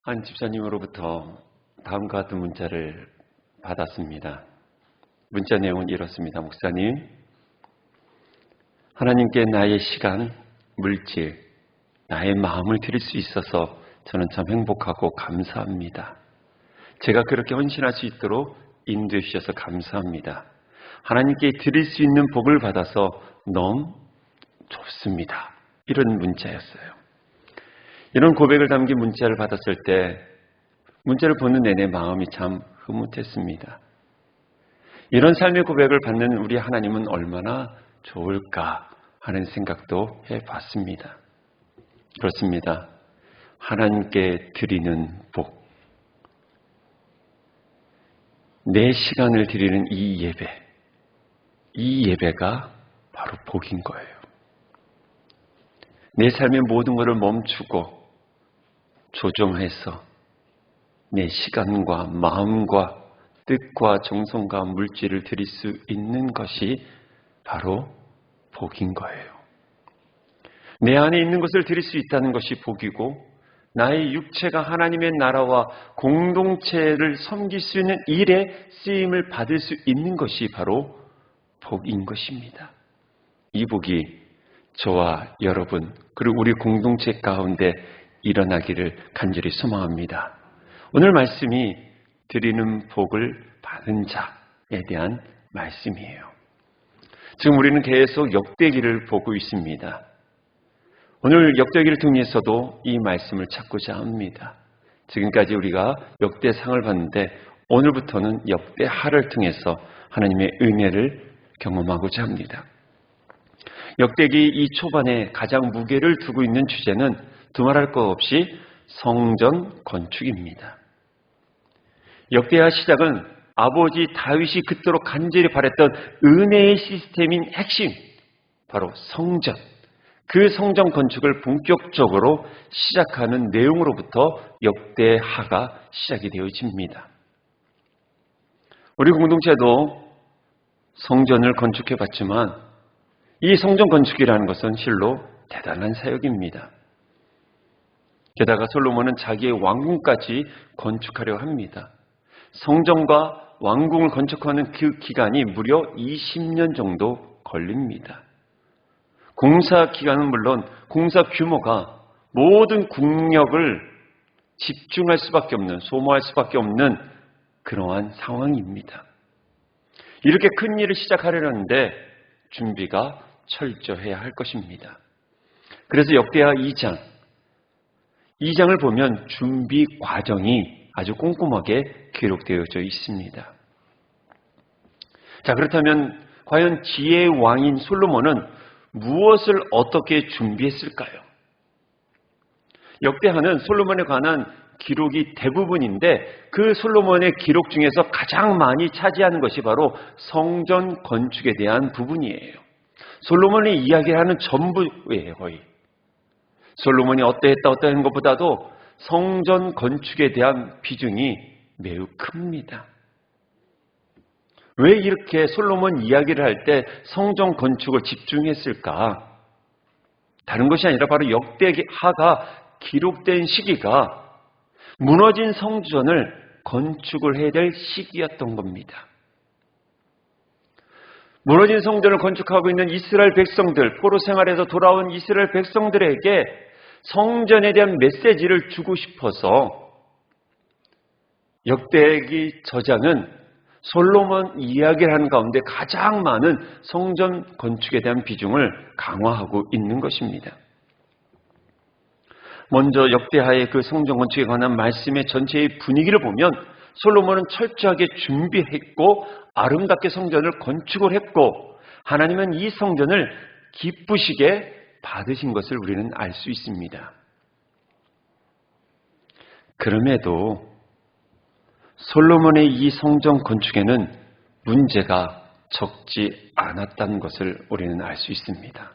한 집사님으로부터 다음과 같은 문자를 받았습니다. 문자 내용은 이렇습니다. 목사님, 하나님께 나의 시간, 물질, 나의 마음을 드릴 수 있어서 저는 참 행복하고 감사합니다. 제가 그렇게 헌신할 수 있도록 인도해 주셔서 감사합니다. 하나님께 드릴 수 있는 복을 받아서 너무 좋습니다. 이런 문자였어요. 이런 고백을 담긴 문자를 받았을 때 문자를 보는 내내 마음이 참 흐뭇했습니다. 이런 삶의 고백을 받는 우리 하나님은 얼마나 좋을까 하는 생각도 해봤습니다. 그렇습니다. 하나님께 드리는 복, 내 시간을 드리는 이 예배가 바로 복인 거예요. 내 삶의 모든 것을 멈추고 조정해서 내 시간과 마음과 뜻과 정성과 물질을 드릴 수 있는 것이 바로 복인 거예요. 내 안에 있는 것을 드릴 수 있다는 것이 복이고, 나의 육체가 하나님의 나라와 공동체를 섬길 수 있는 일에 쓰임을 받을 수 있는 것이 바로 복인 것입니다. 이 복이 저와 여러분 그리고 우리 공동체 가운데 일어나기를 간절히 소망합니다. 오늘 말씀이 드리는 복을 받은 자에 대한 말씀이에요. 지금 우리는 계속 역대기를 보고 있습니다. 오늘 역대기를 통해서도 이 말씀을 찾고자 합니다. 지금까지 우리가 역대상을 봤는데 오늘부터는 역대하를 통해서 하나님의 은혜를 경험하고자 합니다. 역대기 이 초반에 가장 무게를 두고 있는 주제는 두말할 것 없이 성전 건축입니다. 역대하 시작은 아버지 다윗이 그토록 간절히 바랬던 은혜의 시스템인 핵심, 바로 성전, 그 성전 건축을 본격적으로 시작하는 내용으로부터 역대하가 시작이 되어집니다. 우리 공동체도 성전을 건축해 봤지만 이 성전 건축이라는 것은 실로 대단한 사역입니다. 게다가 솔로몬은 자기의 왕궁까지 건축하려 합니다. 성전과 왕궁을 건축하는 그 기간이 무려 20년 정도 걸립니다. 공사 기간은 물론 공사 규모가 모든 국력을 집중할 수밖에 없는, 소모할 수밖에 없는 그러한 상황입니다. 이렇게 큰 일을 시작하려는데 준비가 철저해야 할 것입니다. 그래서 역대하 2장을 보면 준비 과정이 아주 꼼꼼하게 기록되어져 있습니다. 자, 그렇다면 과연 지혜의 왕인 솔로몬은 무엇을 어떻게 준비했을까요? 역대하는 솔로몬에 관한 기록이 대부분인데 그 솔로몬의 기록 중에서 가장 많이 차지하는 것이 바로 성전 건축에 대한 부분이에요. 솔로몬이 이야기하는 전부예요, 거의. 솔로몬이 어떠했다 어떠한 것보다도 성전 건축에 대한 비중이 매우 큽니다. 왜 이렇게 솔로몬 이야기를 할 때 성전 건축을 집중했을까? 다른 것이 아니라 바로 역대하가 기록된 시기가 무너진 성전을 건축을 해야 될 시기였던 겁니다. 무너진 성전을 건축하고 있는 이스라엘 백성들, 포로 생활에서 돌아온 이스라엘 백성들에게 성전에 대한 메시지를 주고 싶어서 역대기 저자는 솔로몬 이야기를 하는 가운데 가장 많은 성전 건축에 대한 비중을 강화하고 있는 것입니다. 먼저 역대하의 그 성전 건축에 관한 말씀의 전체의 분위기를 보면 솔로몬은 철저하게 준비했고 아름답게 성전을 건축을 했고 하나님은 이 성전을 기쁘시게 받으신 것을 우리는 알 수 있습니다. 그럼에도 솔로몬의 이 성전 건축에는 문제가 적지 않았다는 것을 우리는 알 수 있습니다.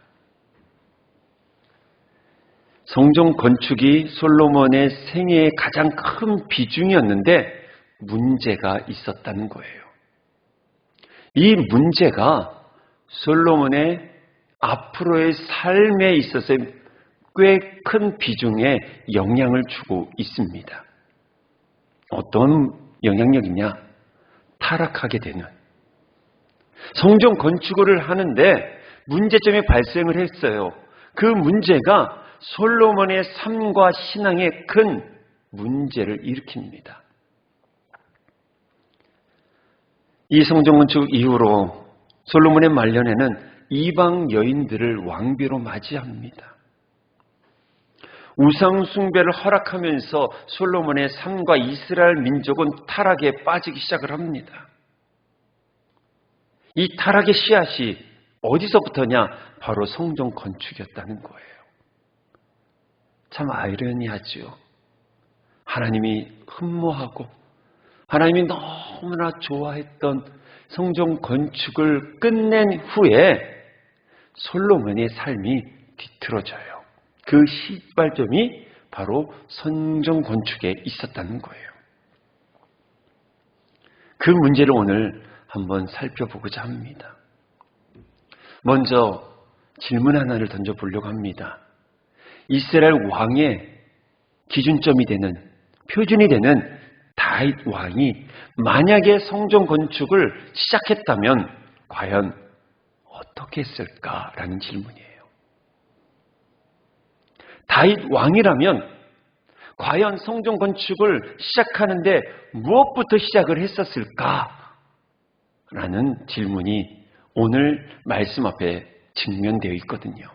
성전 건축이 솔로몬의 생애의 가장 큰 비중이었는데 문제가 있었다는 거예요. 이 문제가 솔로몬의 앞으로의 삶에 있어서 꽤 큰 비중의 영향을 주고 있습니다. 어떤 영향력이냐? 타락하게 되는. 성전 건축을 하는데 문제점이 발생을 했어요. 그 문제가 솔로몬의 삶과 신앙에 큰 문제를 일으킵니다. 이 성전 건축 이후로 솔로몬의 말년에는 이방 여인들을 왕비로 맞이합니다. 우상 숭배를 허락하면서 솔로몬의 삶과 이스라엘 민족은 타락에 빠지기 시작을 합니다. 이 타락의 씨앗이 어디서부터냐? 바로 성전 건축이었다는 거예요. 참 아이러니하지요. 하나님이 흠모하고 하나님이 너무나 좋아했던 성전 건축을 끝낸 후에 솔로몬의 삶이 뒤틀어져요. 그 시발점이 바로 성전 건축에 있었다는 거예요. 그 문제를 오늘 한번 살펴보고자 합니다. 먼저 질문 하나를 던져보려고 합니다. 이스라엘 왕의 기준점이 되는, 표준이 되는 다윗 왕이 만약에 성전 건축을 시작했다면 과연 어떻게 했을까라는 질문이에요. 다윗 왕이라면 과연 성전 건축을 시작하는데 무엇부터 시작을 했었을까라는 질문이 오늘 말씀 앞에 직면되어 있거든요.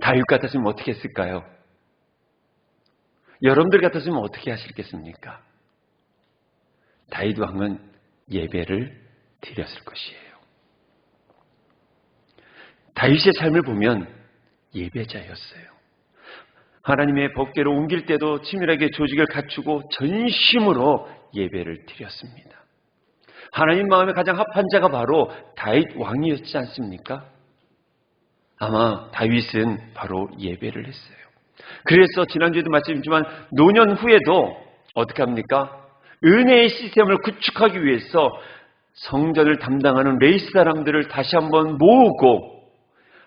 다윗 같았으면 어떻게 했을까요? 여러분들 같았으면 어떻게 하시겠습니까? 다윗 왕은 예배를 드렸을 것이에요. 다윗의 삶을 보면 예배자였어요. 하나님의 법궤를 옮길 때도 치밀하게 조직을 갖추고 전심으로 예배를 드렸습니다. 하나님 마음에 가장 합한 자가 바로 다윗 왕이었지 않습니까? 아마 다윗은 바로 예배를 했어요. 그래서 지난주에도 말씀드렸지만 노년 후에도 어떻게 합니까? 은혜의 시스템을 구축하기 위해서 성전을 담당하는 레위 사람들을 다시 한번 모으고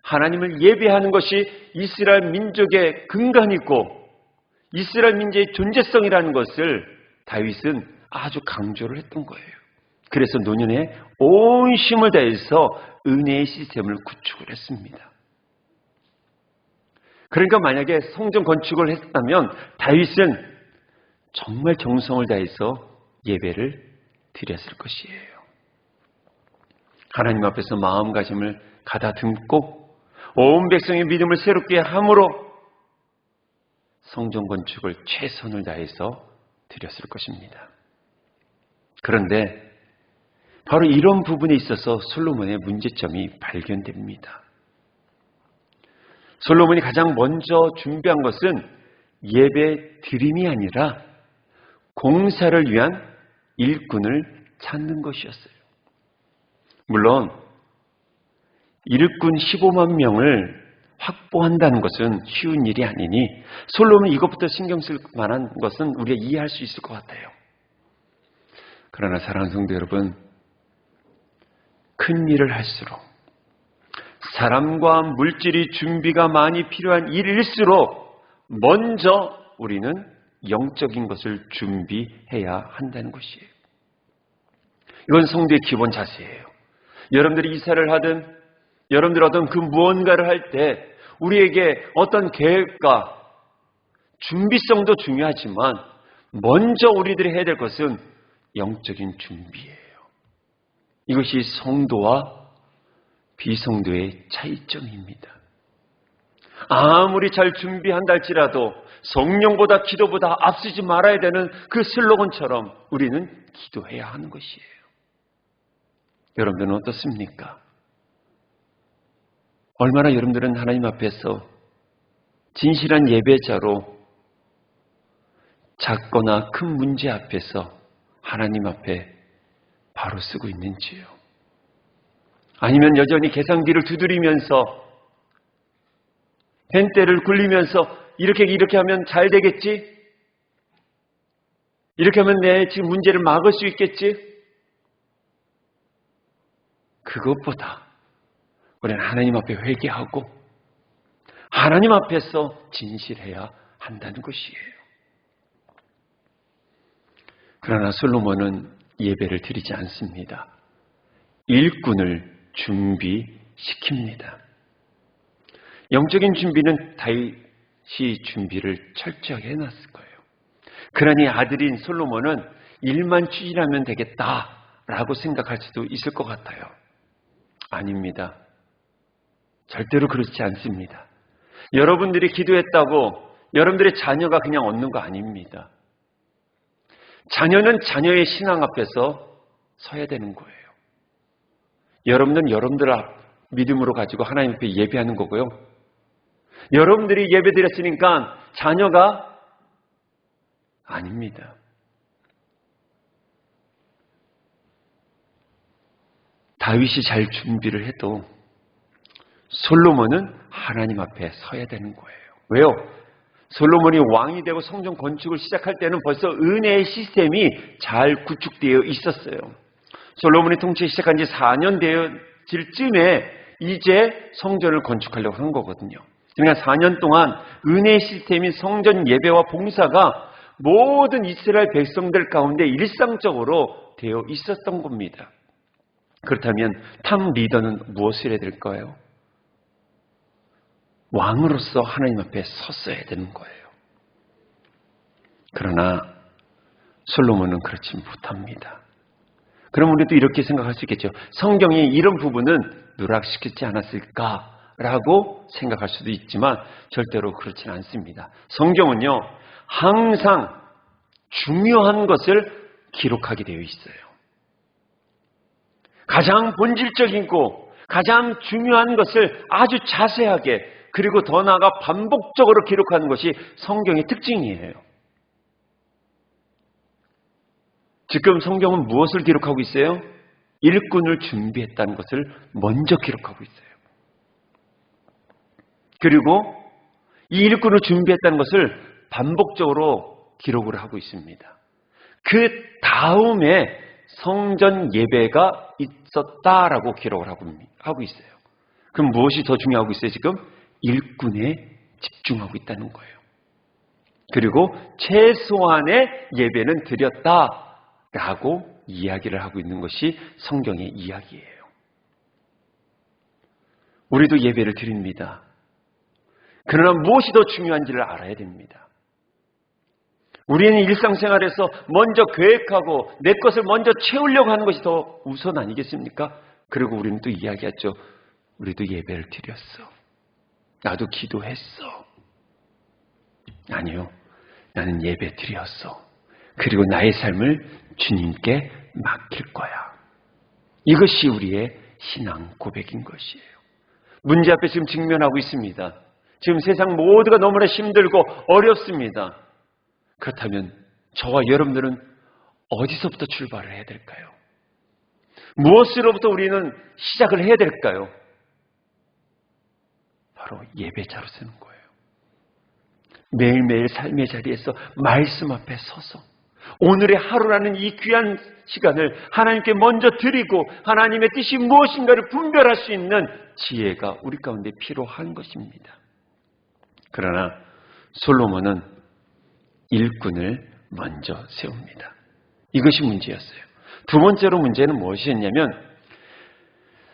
하나님을 예배하는 것이 이스라엘 민족의 근간이고 이스라엘 민족의 존재성이라는 것을 다윗은 아주 강조를 했던 거예요. 그래서 노년에 온 힘을 다해서 은혜의 시스템을 구축을 했습니다. 그러니까 만약에 성전 건축을 했다면 다윗은 정말 정성을 다해서 예배를 드렸을 것이에요. 하나님 앞에서 마음가짐을 가다듬고 온 백성의 믿음을 새롭게 함으로 성전 건축을 최선을 다해서 드렸을 것입니다. 그런데 바로 이런 부분에 있어서 솔로몬의 문제점이 발견됩니다. 솔로몬이 가장 먼저 준비한 것은 예배 드림이 아니라 공사를 위한 일꾼을 찾는 것이었어요. 물론 일꾼 15만 명을 확보한다는 것은 쉬운 일이 아니니 솔로몬이 이것부터 신경 쓸 만한 것은 우리가 이해할 수 있을 것 같아요. 그러나 사랑하는 성도 여러분, 큰 일을 할수록 사람과 물질이 준비가 많이 필요한 일일수록 먼저 우리는 영적인 것을 준비해야 한다는 것이에요. 이건 성도의 기본 자세예요. 여러분들이 이사를 하든 여러분들이 어떤 그 무언가를 할 때 우리에게 어떤 계획과 준비성도 중요하지만 먼저 우리들이 해야 될 것은 영적인 준비예요. 이것이 성도와 비성도의 차이점입니다. 아무리 잘 준비한다 할지라도 성령보다 기도보다 앞서지 말아야 되는 그 슬로건처럼 우리는 기도해야 하는 것이에요. 여러분들은 어떻습니까? 얼마나 여러분들은 하나님 앞에서 진실한 예배자로 작거나 큰 문제 앞에서 하나님 앞에 바로 쓰고 있는지요? 아니면 여전히 계산기를 두드리면서 펜대를 굴리면서 이렇게 하면 잘 되겠지? 이렇게 하면 내 지금 문제를 막을 수 있겠지? 그것보다 우리는 하나님 앞에 회개하고 하나님 앞에서 진실해야 한다는 것이에요. 그러나 솔로몬은 예배를 드리지 않습니다. 일꾼을 준비시킵니다. 영적인 준비는 다윗이 준비를 철저하게 해놨을 거예요. 그러니 아들인 솔로몬은 일만 추진하면 되겠다라고 생각할 수도 있을 것 같아요. 아닙니다. 절대로 그렇지 않습니다. 여러분들이 기도했다고 여러분들의 자녀가 그냥 얻는 거 아닙니다. 자녀는 자녀의 신앙 앞에서 서야 되는 거예요. 여러분은 여러분들 믿음으로 가지고 하나님 앞에 예배하는 거고요. 여러분들이 예배드렸으니까 자녀가 아닙니다. 다윗이 잘 준비를 해도 솔로몬은 하나님 앞에 서야 되는 거예요. 왜요? 솔로몬이 왕이 되고 성전 건축을 시작할 때는 벌써 은혜의 시스템이 잘 구축되어 있었어요. 솔로몬이 통치 시작한 지 4년 되어질 쯤에 이제 성전을 건축하려고 한 거거든요. 그러니까 4년 동안 은혜의 시스템인 성전 예배와 봉사가 모든 이스라엘 백성들 가운데 일상적으로 되어 있었던 겁니다. 그렇다면 탑 리더는 무엇을 해야 될까요? 왕으로서 하나님 앞에 섰어야 되는 거예요. 그러나 솔로몬은 그렇지 못합니다. 그럼 우리도 이렇게 생각할 수 있겠죠. 성경이 이런 부분은 누락시키지 않았을까라고 생각할 수도 있지만 절대로 그렇진 않습니다. 성경은요, 항상 중요한 것을 기록하게 되어 있어요. 가장 본질적이고 가장 중요한 것을 아주 자세하게 그리고 더 나아가 반복적으로 기록하는 것이 성경의 특징이에요. 지금 성경은 무엇을 기록하고 있어요? 일꾼을 준비했다는 것을 먼저 기록하고 있어요. 그리고 이 일꾼을 준비했다는 것을 반복적으로 기록을 하고 있습니다. 그 다음에 성전 예배가 있었다라고 기록을 하고 있어요. 그럼 무엇이 더 중요하고 있어요? 지금 일꾼에 집중하고 있다는 거예요. 그리고 최소한의 예배는 드렸다라고 이야기를 하고 있는 것이 성경의 이야기예요. 우리도 예배를 드립니다. 그러나 무엇이 더 중요한지를 알아야 됩니다. 우리는 일상생활에서 먼저 계획하고 내 것을 먼저 채우려고 하는 것이 더 우선 아니겠습니까? 그리고 우리는 또 이야기하죠. 우리도 예배를 드렸어. 나도 기도했어. 아니요. 나는 예배 드렸어. 그리고 나의 삶을 주님께 맡길 거야. 이것이 우리의 신앙 고백인 것이에요. 문제 앞에 지금 직면하고 있습니다. 지금 세상 모두가 너무나 힘들고 어렵습니다. 그렇다면 저와 여러분들은 어디서부터 출발을 해야 될까요? 무엇으로부터 우리는 시작을 해야 될까요? 바로 예배자로 서는 거예요. 매일매일 삶의 자리에서 말씀 앞에 서서 오늘의 하루라는 이 귀한 시간을 하나님께 먼저 드리고 하나님의 뜻이 무엇인가를 분별할 수 있는 지혜가 우리 가운데 필요한 것입니다. 그러나 솔로몬은 일꾼을 먼저 세웁니다. 이것이 문제였어요. 두 번째로 문제는 무엇이었냐면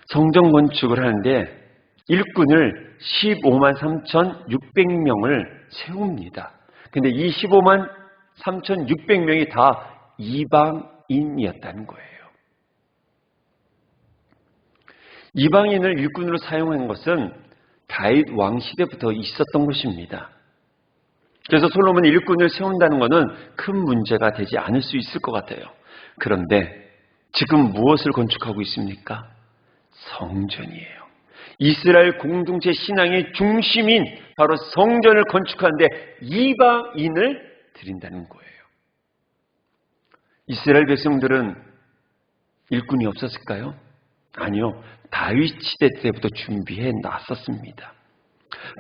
성전 건축을 하는데 일꾼을 15만 3,600명을 세웁니다. 근데 이 15만 3,600명이 다 이방인이었다는 거예요. 이방인을 일꾼으로 사용한 것은 다윗 왕 시대부터 있었던 것입니다. 그래서 솔로몬이 일꾼을 세운다는 것은 큰 문제가 되지 않을 수 있을 것 같아요. 그런데 지금 무엇을 건축하고 있습니까? 성전이에요. 이스라엘 공동체 신앙의 중심인 바로 성전을 건축하는데 이방인을 드린다는 거예요. 이스라엘 백성들은 일꾼이 없었을까요? 아니요. 다윗 시대 때부터 준비해 놨었습니다.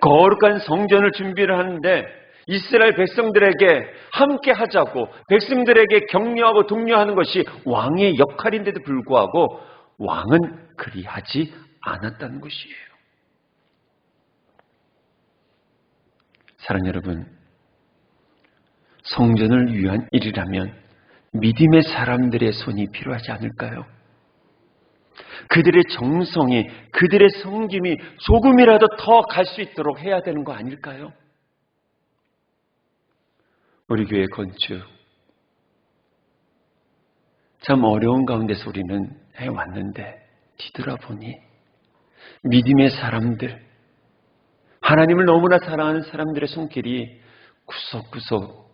거룩한 성전을 준비를 하는데 이스라엘 백성들에게 함께 하자고 백성들에게 격려하고 독려하는 것이 왕의 역할인데도 불구하고 왕은 그리하지 않았다는 것이에요. 사랑하는 여러분, 성전을 위한 일이라면 믿음의 사람들의 손이 필요하지 않을까요? 그들의 정성이, 그들의 섬김이 조금이라도 더 갈 수 있도록 해야 되는 거 아닐까요? 우리 교회 건축, 참 어려운 가운데서 우리는 해왔는데 뒤돌아보니 믿음의 사람들, 하나님을 너무나 사랑하는 사람들의 손길이 구석구석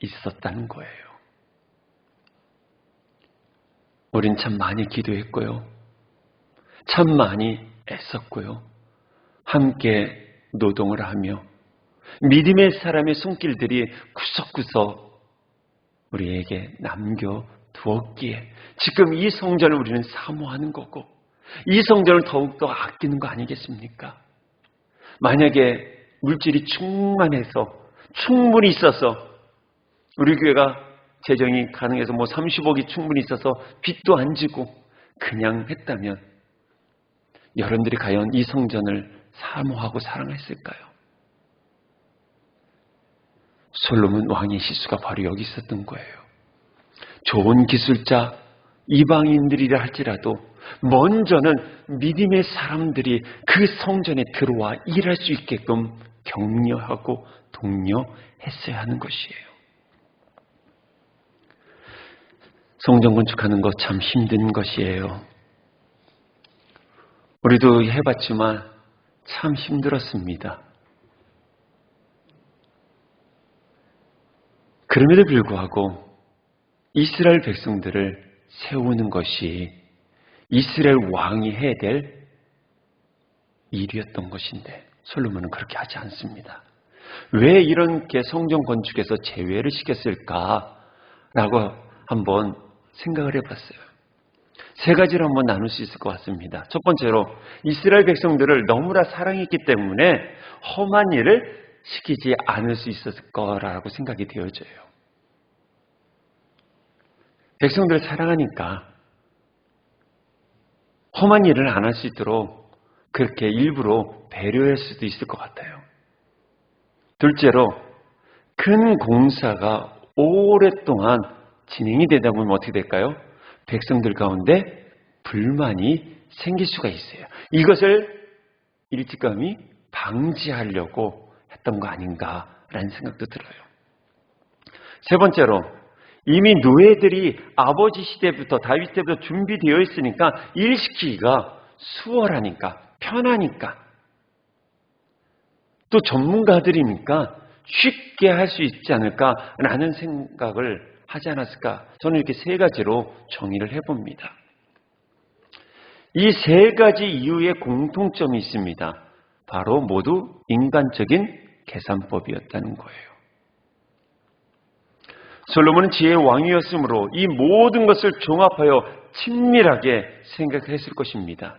있었다는 거예요. 우린 참 많이 기도했고요. 참 많이 애썼고요. 함께 노동을 하며 믿음의 사람의 손길들이 구석구석 우리에게 남겨두었기에 지금 이 성전을 우리는 사모하는 거고 이 성전을 더욱더 아끼는 거 아니겠습니까? 만약에 물질이 충분히 있어서 우리 교회가 재정이 가능해서 30억이 충분히 있어서 빚도 안 지고 그냥 했다면 여러분들이 과연 이 성전을 사모하고 사랑했을까요? 솔로몬 왕의 실수가 바로 여기 있었던 거예요. 좋은 기술자, 이방인들이라 할지라도 먼저는 믿음의 사람들이 그 성전에 들어와 일할 수 있게끔 격려하고 독려했어야 하는 것이에요. 성전 건축하는 거 참 힘든 것이에요. 우리도 해봤지만 참 힘들었습니다. 그럼에도 불구하고 이스라엘 백성들을 세우는 것이 이스라엘 왕이 해야 될 일이었던 것인데 솔로몬은 그렇게 하지 않습니다. 왜 이렇게 성전 건축에서 제외를 시켰을까라고 한번 생각을 해봤어요. 세 가지로 한번 나눌 수 있을 것 같습니다. 첫 번째로 이스라엘 백성들을 너무나 사랑했기 때문에 험한 일을 시키지 않을 수 있었을 거라고 생각이 되어져요. 백성들을 사랑하니까 험한 일을 안 할 수 있도록 그렇게 일부러 배려할 수도 있을 것 같아요. 둘째로 큰 공사가 오랫동안 진행이 되다 보면 어떻게 될까요? 백성들 가운데 불만이 생길 수가 있어요. 이것을 일찌감치 방지하려고 했던 거 아닌가라는 생각도 들어요. 세 번째로 이미 노예들이 아버지 시대부터 다윗 때부터 준비되어 있으니까 일 시키기가 수월하니까 편하니까 또 전문가들이니까 쉽게 할 수 있지 않을까라는 생각을 하지 않았을까? 저는 이렇게 세 가지로 정의를 해봅니다. 이 세 가지 이유의 공통점이 있습니다. 바로 모두 인간적인 계산법이었다는 거예요. 솔로몬은 지혜의 왕이었으므로 이 모든 것을 종합하여 친밀하게 생각했을 것입니다.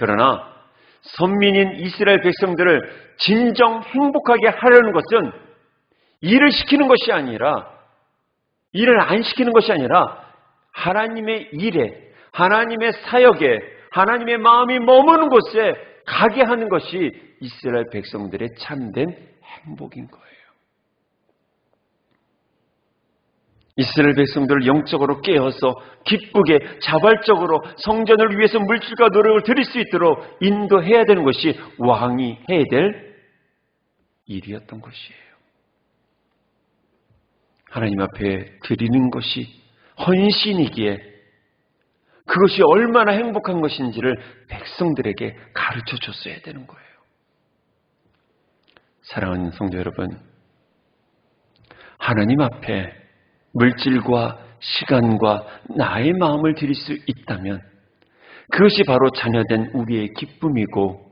그러나 선민인 이스라엘 백성들을 진정 행복하게 하려는 것은 일을 시키는 것이 아니라 일을 안 시키는 것이 아니라 하나님의 일에, 하나님의 사역에, 하나님의 마음이 머무는 곳에 가게 하는 것이 이스라엘 백성들의 참된 행복인 거예요. 이스라엘 백성들을 영적으로 깨어서 기쁘게 자발적으로 성전을 위해서 물질과 노력을 들일 수 있도록 인도해야 되는 것이 왕이 해야 될 일이었던 것이에요. 하나님 앞에 드리는 것이 헌신이기에 그것이 얼마나 행복한 것인지를 백성들에게 가르쳐 줬어야 되는 거예요. 사랑하는 성도 여러분, 하나님 앞에 물질과 시간과 나의 마음을 드릴 수 있다면 그것이 바로 자녀된 우리의 기쁨이고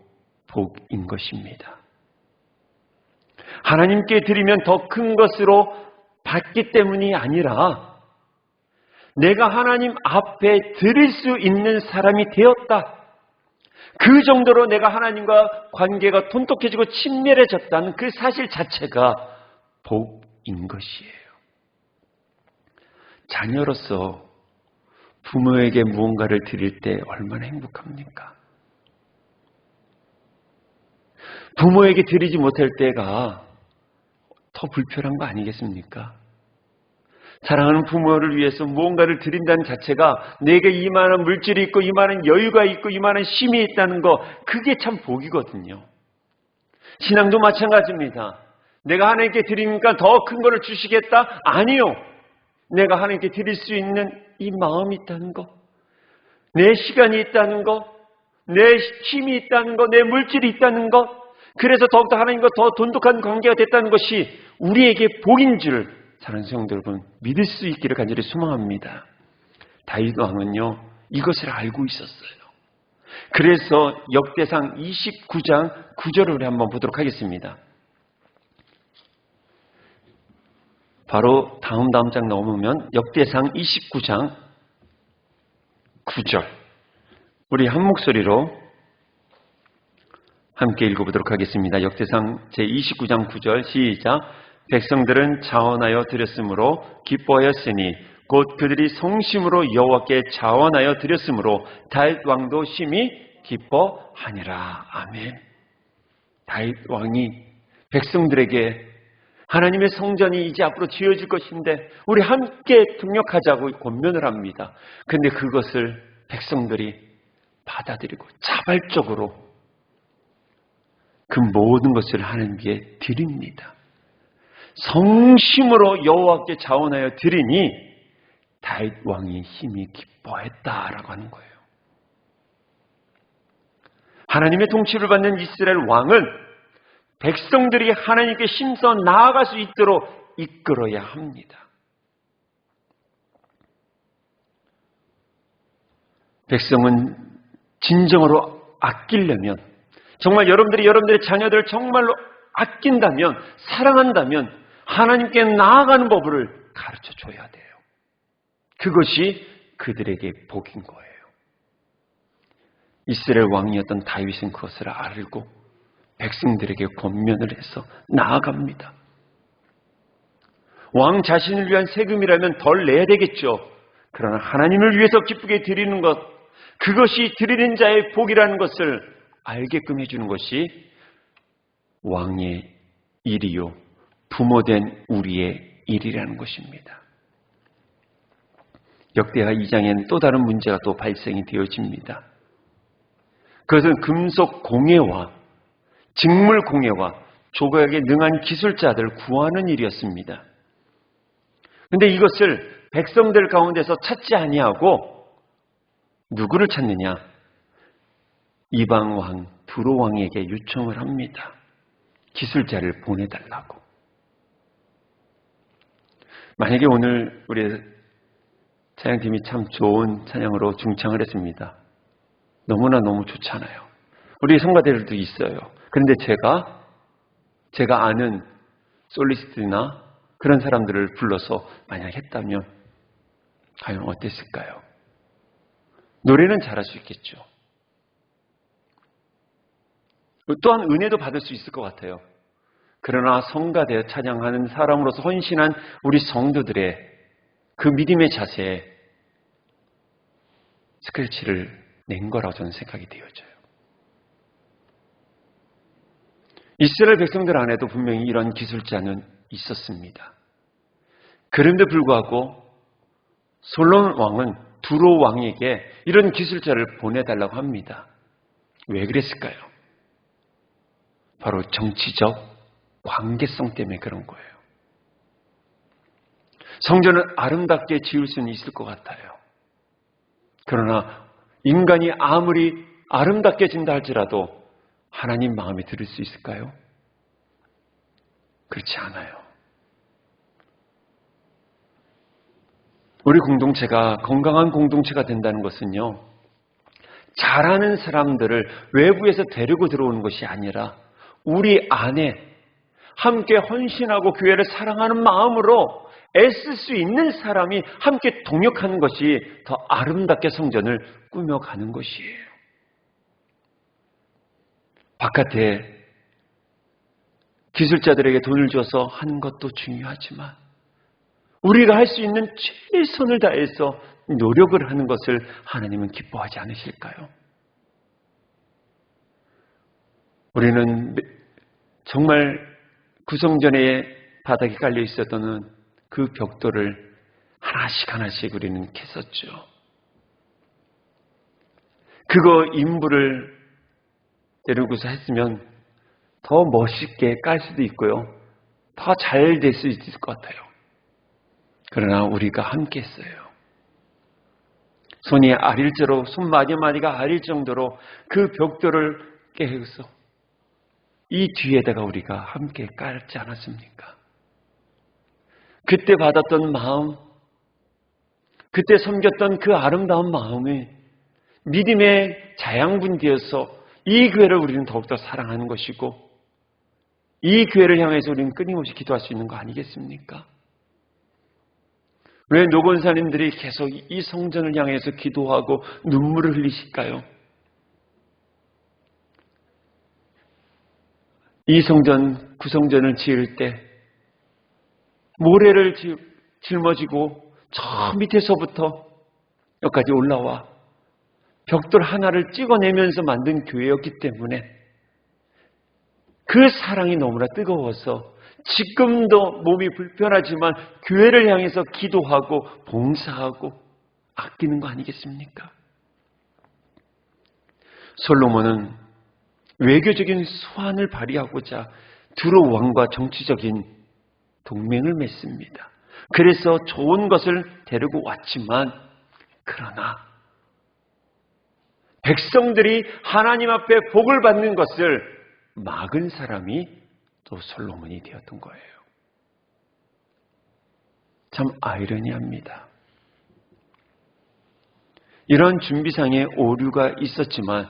복인 것입니다. 하나님께 드리면 더 큰 것으로 받기 때문이 아니라 내가 하나님 앞에 드릴 수 있는 사람이 되었다. 그 정도로 내가 하나님과 관계가 돈독해지고 친밀해졌다는 그 사실 자체가 복인 것이에요. 자녀로서 부모에게 무언가를 드릴 때 얼마나 행복합니까? 부모에게 드리지 못할 때가 더 불편한 거 아니겠습니까? 사랑하는 부모를 위해서 무언가를 드린다는 자체가 내게 이만한 물질이 있고 이만한 여유가 있고 이만한 힘이 있다는 거, 그게 참 복이거든요. 신앙도 마찬가지입니다. 내가 하나님께 드리니까 더 큰 거를 주시겠다? 아니요. 내가 하나님께 드릴 수 있는 이 마음이 있다는 거, 내 시간이 있다는 거, 내 힘이 있다는 거, 내 물질이 있다는 것, 그래서 더욱더 하나님과 더 돈독한 관계가 됐다는 것이 우리에게 복인 줄 사랑하는 성도 여러분, 믿을 수 있기를 간절히 소망합니다. 다윗 왕은요, 이것을 알고 있었어요. 그래서 역대상 29장 9절을 우리 한번 보도록 하겠습니다. 바로 다음 장 넘으면 역대상 29장 9절, 우리 한 목소리로 함께 읽어보도록 하겠습니다. 역대상 제29장 9절 시작. 백성들은 자원하여 드렸으므로 기뻐하였으니 곧 그들이 성심으로 여호와께 자원하여 드렸으므로 다윗 왕도 심히 기뻐하니라. 아멘. 다윗 왕이 백성들에게 하나님의 성전이 이제 앞으로 지어질 것인데 우리 함께 동력하자고 권면을 합니다. 그런데 그것을 백성들이 받아들이고 자발적으로 그 모든 것을 하나님께 드립니다. 성심으로 여호와께 자원하여 드리니 다윗 왕이 힘이 기뻐했다라고 하는 거예요. 하나님의 통치를 받는 이스라엘 왕은 백성들이 하나님께 힘써 나아갈 수 있도록 이끌어야 합니다. 백성은 진정으로 아끼려면, 정말 여러분들의 자녀들을 정말로 아낀다면, 사랑한다면 하나님께 나아가는 법을 가르쳐 줘야 돼요. 그것이 그들에게 복인 거예요. 이스라엘 왕이었던 다윗은 그것을 알고 백성들에게 권면을 해서 나아갑니다. 왕 자신을 위한 세금이라면 덜 내야 되겠죠. 그러나 하나님을 위해서 기쁘게 드리는 것, 그것이 드리는 자의 복이라는 것을 알게끔 해주는 것이 왕의 일이요, 부모된 우리의 일이라는 것입니다. 역대하 2장에는 또 다른 문제가 또 발생이 되어집니다. 그것은 금속 공예와 직물 공예와 조각에 능한 기술자들을 구하는 일이었습니다. 그런데 이것을 백성들 가운데서 찾지 아니하고 누구를 찾느냐? 이방 왕 두로 왕에게 요청을 합니다. 기술자를 보내달라고. 만약에 오늘 우리 찬양팀이 참 좋은 찬양으로 중창을 했습니다. 너무 좋잖아요. 우리 성가대들도 있어요. 그런데 제가 아는 솔리스트나 그런 사람들을 불러서 만약 했다면 과연 어땠을까요? 노래는 잘할 수 있겠죠. 또한 은혜도 받을 수 있을 것 같아요. 그러나 성가대 찬양하는 사람으로서 헌신한 우리 성도들의 그 믿음의 자세에 스크래치를 낸 거라고 저는 생각이 되어져요. 이스라엘 백성들 안에도 분명히 이런 기술자는 있었습니다. 그런데 불구하고 솔로몬 왕은 두로 왕에게 이런 기술자를 보내달라고 합니다. 왜 그랬을까요? 바로 정치적 관계성 때문에 그런 거예요. 성전을 아름답게 지을 수는 있을 것 같아요. 그러나 인간이 아무리 아름답게 진다 할지라도 하나님 마음에 들을 수 있을까요? 그렇지 않아요. 우리 공동체가 건강한 공동체가 된다는 것은요, 잘하는 사람들을 외부에서 데리고 들어오는 것이 아니라 우리 안에 함께 헌신하고 교회를 사랑하는 마음으로 애쓸 수 있는 사람이 함께 동역하는 것이 더 아름답게 성전을 꾸며가는 것이에요. 바깥에 기술자들에게 돈을 줘서 하는 것도 중요하지만 우리가 할 수 있는 최선을 다해서 노력을 하는 것을 하나님은 기뻐하지 않으실까요? 우리는 정말 구성전에 바닥에 깔려 있었던 그 벽돌을 하나씩 하나씩 우리는 캤었죠. 그거 인부를 데리고서 했으면 더 멋있게 깔 수도 있고요. 더 잘 될 수 있을 것 같아요. 그러나 우리가 함께 했어요. 손이 아릴대로 손 마디마디가 아릴 정도로 그 벽돌을 깨서 이 뒤에다가 우리가 함께 깔지 않았습니까? 그때 받았던 마음, 그때 섬겼던 그 아름다운 마음이 믿음의 자양분되어서 이 교회를 우리는 더욱더 사랑하는 것이고 이 교회를 향해서 우리는 끊임없이 기도할 수 있는 거 아니겠습니까? 왜 노건사님들이 계속 이 성전을 향해서 기도하고 눈물을 흘리실까요? 이 성전, 구성전을 지을 때 모래를 짊어지고 저 밑에서부터 여기까지 올라와 벽돌 하나를 찍어내면서 만든 교회였기 때문에 그 사랑이 너무나 뜨거워서 지금도 몸이 불편하지만 교회를 향해서 기도하고 봉사하고 아끼는 거 아니겠습니까? 솔로몬은 외교적인 수완을 발휘하고자 두로 왕과 정치적인 동맹을 맺습니다. 그래서 좋은 것을 데리고 왔지만 그러나 백성들이 하나님 앞에 복을 받는 것을 막은 사람이 또 솔로몬이 되었던 거예요. 참 아이러니합니다. 이런 준비상의 오류가 있었지만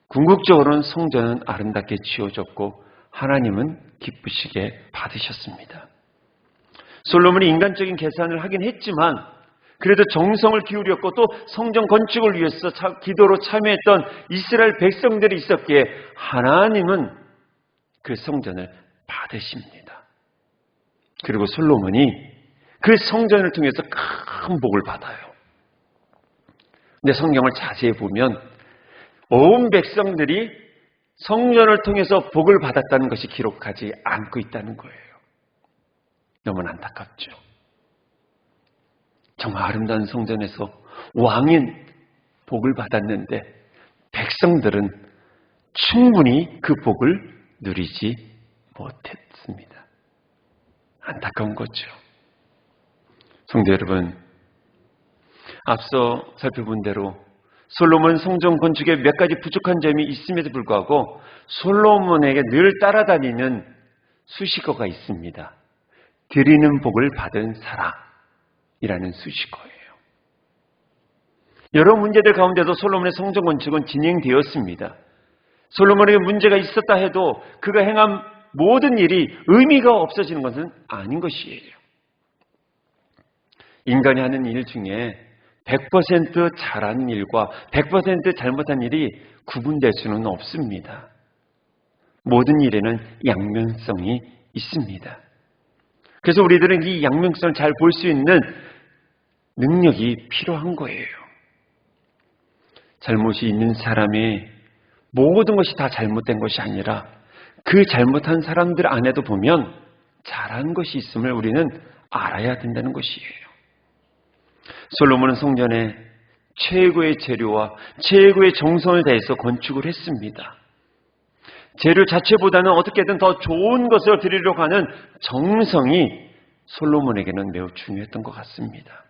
궁극적으로는 성전은 아름답게 지어졌고 하나님은 기쁘시게 받으셨습니다. 솔로몬이 인간적인 계산을 하긴 했지만 그래도 정성을 기울였고 또 성전 건축을 위해서 기도로 참여했던 이스라엘 백성들이 있었기에 하나님은 그 성전을 받으십니다. 그리고 솔로몬이 그 성전을 통해서 큰 복을 받아요. 근데 성경을 자세히 보면 온 백성들이 성전을 통해서 복을 받았다는 것이 기록하지 않고 있다는 거예요. 너무나 안타깝죠. 정말 아름다운 성전에서 왕인 복을 받았는데 백성들은 충분히 그 복을 누리지 못했습니다. 안타까운 거죠. 성도 여러분, 앞서 살펴본 대로 솔로몬 성전 건축에 몇 가지 부족한 점이 있음에도 불구하고 솔로몬에게 늘 따라다니는 수식어가 있습니다. 드리는 복을 받은 사람이라는 수식어예요. 여러 문제들 가운데도 솔로몬의 성전 건축은 진행되었습니다. 솔로몬에게 문제가 있었다 해도 그가 행한 모든 일이 의미가 없어지는 것은 아닌 것이에요. 인간이 하는 일 중에 100% 잘한 일과 100% 잘못한 일이 구분될 수는 없습니다. 모든 일에는 양면성이 있습니다. 그래서 우리들은 이 양면성을 잘 볼 수 있는 능력이 필요한 거예요. 잘못이 있는 사람이 모든 것이 다 잘못된 것이 아니라 그 잘못한 사람들 안에도 보면 잘한 것이 있음을 우리는 알아야 된다는 것이에요. 솔로몬은 성전에 최고의 재료와 최고의 정성을 다해서 건축을 했습니다. 재료 자체보다는 어떻게든 더 좋은 것을 드리려고 하는 정성이 솔로몬에게는 매우 중요했던 것 같습니다.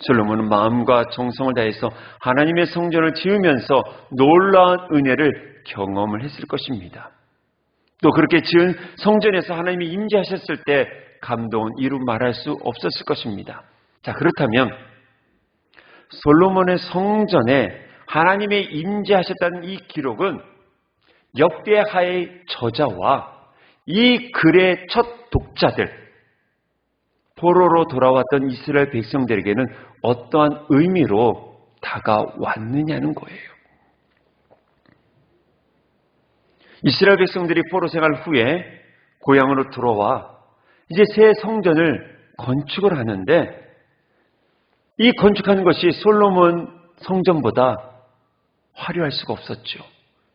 솔로몬은 마음과 정성을 다해서 하나님의 성전을 지으면서 놀라운 은혜를 경험을 했을 것입니다. 또 그렇게 지은 성전에서 하나님이 임재하셨을 때 감동은 이루 말할 수 없었을 것입니다. 자, 그렇다면 솔로몬의 성전에 하나님의 임재하셨다는 이 기록은 역대하의 저자와 이 글의 첫 독자들, 포로로 돌아왔던 이스라엘 백성들에게는 어떠한 의미로 다가왔느냐는 거예요. 이스라엘 백성들이 포로 생활 후에 고향으로 들어와 이제 새 성전을 건축을 하는데 이 건축하는 것이 솔로몬 성전보다 화려할 수가 없었죠.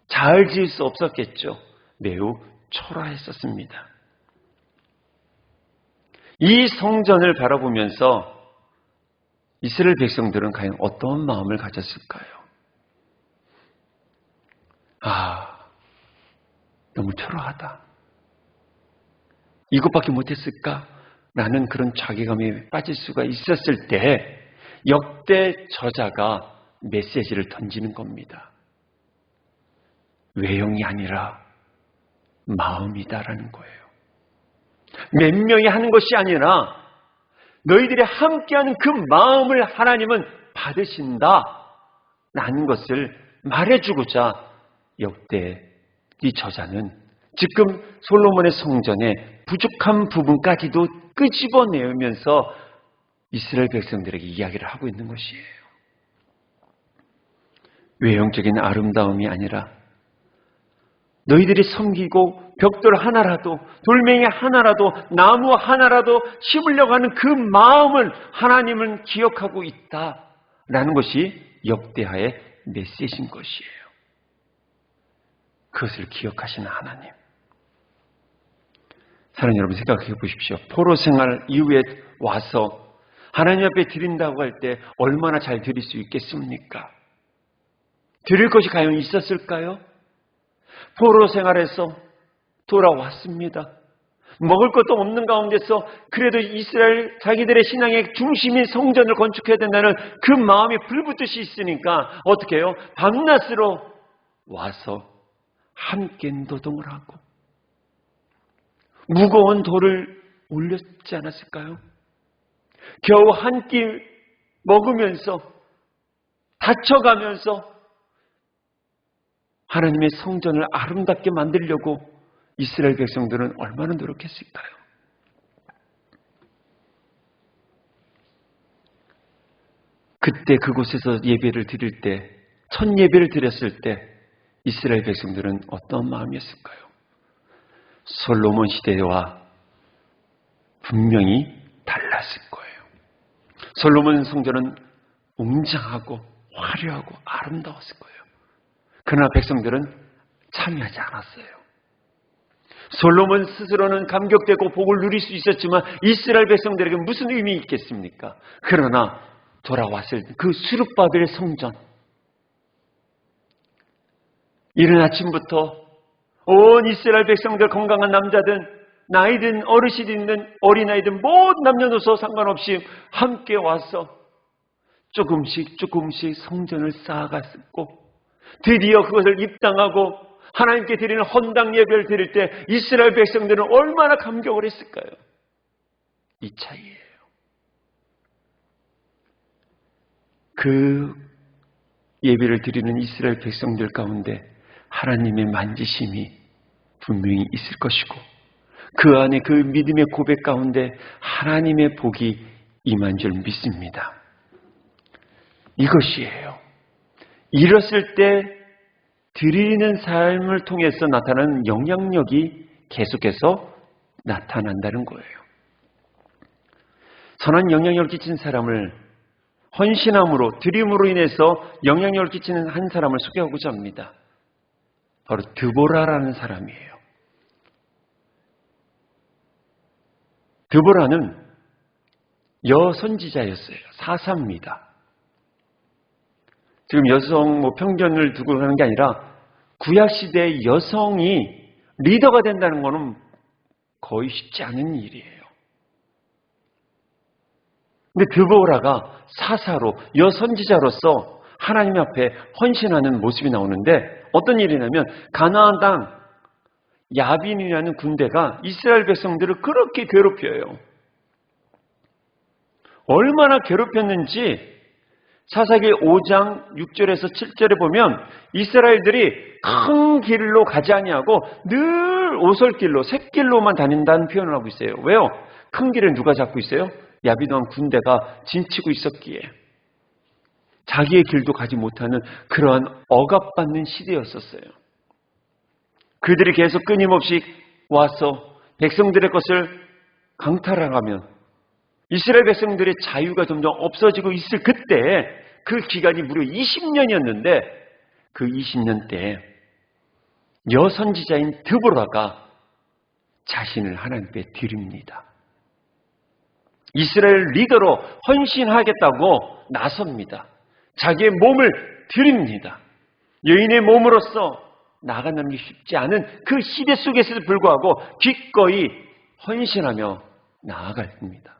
잘 지을 수 없었겠죠. 매우 초라했었습니다. 이 성전을 바라보면서 이스라엘 백성들은 과연 어떤 마음을 가졌을까요? 너무 초라하다. 이것밖에 못했을까? 라는 그런 자괴감에 빠질 수가 있었을 때 역대 저자가 메시지를 던지는 겁니다. 외형이 아니라 마음이다라는 거예요. 몇 명이 하는 것이 아니라 너희들이 함께하는 그 마음을 하나님은 받으신다라는 것을 말해주고자 역대 이 저자는 지금 솔로몬의 성전의 부족한 부분까지도 끄집어내면서 이스라엘 백성들에게 이야기를 하고 있는 것이에요. 외형적인 아름다움이 아니라 너희들이 섬기고 벽돌 하나라도 돌멩이 하나라도 나무 하나라도 심으려고 하는 그 마음을 하나님은 기억하고 있다라는 것이 역대하의 메시지인 것이에요. 그것을 기억하시는 하나님. 사랑하는 여러분, 생각해 보십시오. 포로 생활 이후에 와서 하나님 앞에 드린다고 할 때 얼마나 잘 드릴 수 있겠습니까? 드릴 것이 과연 있었을까요? 포로 생활에서 돌아왔습니다. 먹을 것도 없는 가운데서 그래도 이스라엘 자기들의 신앙의 중심인 성전을 건축해야 된다는 그 마음이 불붙듯이 있으니까 어떻게 해요? 밤낮으로 와서 함께 노동을 하고 무거운 돌을 올렸지 않았을까요? 겨우 한 끼 먹으면서 다쳐가면서 하나님의 성전을 아름답게 만들려고 이스라엘 백성들은 얼마나 노력했을까요? 그때 그곳에서 예배를 드릴 때, 첫 예배를 드렸을 때 이스라엘 백성들은 어떤 마음이었을까요? 솔로몬 시대와 분명히 달랐을 거예요. 솔로몬 성전은 웅장하고 화려하고 아름다웠을 거예요. 그러나 백성들은 참여하지 않았어요. 솔로몬 스스로는 감격되고 복을 누릴 수 있었지만 이스라엘 백성들에게 무슨 의미 있겠습니까? 그러나 돌아왔을 때 그 수룹바벨의 성전, 이른 아침부터 온 이스라엘 백성들, 건강한 남자든 나이든 어르신이든 어린아이든 모든 남녀노소 상관없이 함께 와서 조금씩 성전을 쌓아갔고 드디어 그것을 입당하고 하나님께 드리는 헌당 예배를 드릴 때 이스라엘 백성들은 얼마나 감격을 했을까요? 이 차이예요. 그 예배를 드리는 이스라엘 백성들 가운데 하나님의 만지심이 분명히 있을 것이고 그 안에 그 믿음의 고백 가운데 하나님의 복이 임한 줄 믿습니다. 이것이에요. 이랬을 때 드리는 삶을 통해서 나타나는 영향력이 계속해서 나타난다는 거예요. 선한 영향력을 끼친 사람을 헌신함으로, 드림으로 인해서 영향력을 끼치는 한 사람을 소개하고자 합니다. 바로 드보라라는 사람이에요. 드보라는 여선지자였어요. 사사입니다. 지금 여성 편견을 두고 하는 게 아니라 구약시대의 여성이 리더가 된다는 것은 거의 쉽지 않은 일이에요. 근데 드보라가 사사로 여선지자로서 하나님 앞에 헌신하는 모습이 나오는데 어떤 일이냐면 가나안 땅 야빈이라는 군대가 이스라엘 백성들을 그렇게 괴롭혀요. 얼마나 괴롭혔는지 사사기 5장 6절에서 7절에 보면 이스라엘들이 큰 길로 가지 아니하고 늘 오솔길로 샛길로만 다닌다는 표현을 하고 있어요. 왜요? 큰 길을 누가 잡고 있어요? 야빈 왕 군대가 진치고 있었기에 자기의 길도 가지 못하는 그러한 억압받는 시대였었어요. 그들이 계속 끊임없이 와서 백성들의 것을 강탈하면 이스라엘 백성들의 자유가 점점 없어지고 있을 그때 그 기간이 무려 20년이었는데 그 20년 때에 여선지자인 드보라가 자신을 하나님께 드립니다. 이스라엘 리더로 헌신하겠다고 나섭니다. 자기의 몸을 드립니다. 여인의 몸으로서 나아가는 게 쉽지 않은 그 시대 속에서도 불구하고 기꺼이 헌신하며 나아갑니다.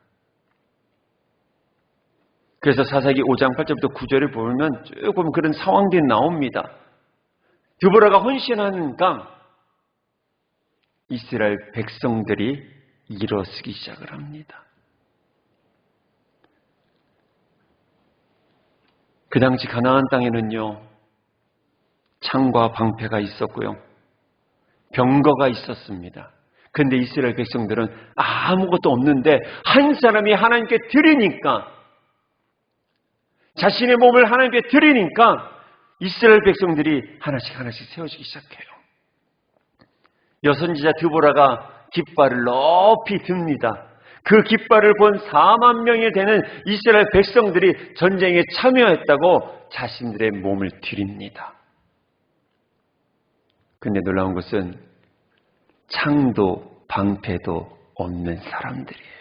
그래서 사사기 5장 8절부터 9절에 보면 조금 그런 상황들이 나옵니다. 드보라가 헌신하니까 이스라엘 백성들이 일어서기 시작을 합니다. 그 당시 가나안 땅에는요, 창과 방패가 있었고요, 병거가 있었습니다. 그런데 이스라엘 백성들은 아무것도 없는데 한 사람이 하나님께 드리니까, 자신의 몸을 하나님께 드리니까 이스라엘 백성들이 하나씩 세워지기 시작해요. 여선지자 드보라가 깃발을 높이 듭니다. 그 깃발을 본 4만 명이 되는 이스라엘 백성들이 전쟁에 참여했다고 자신들의 몸을 드립니다. 근데 놀라운 것은 창도 방패도 없는 사람들이에요.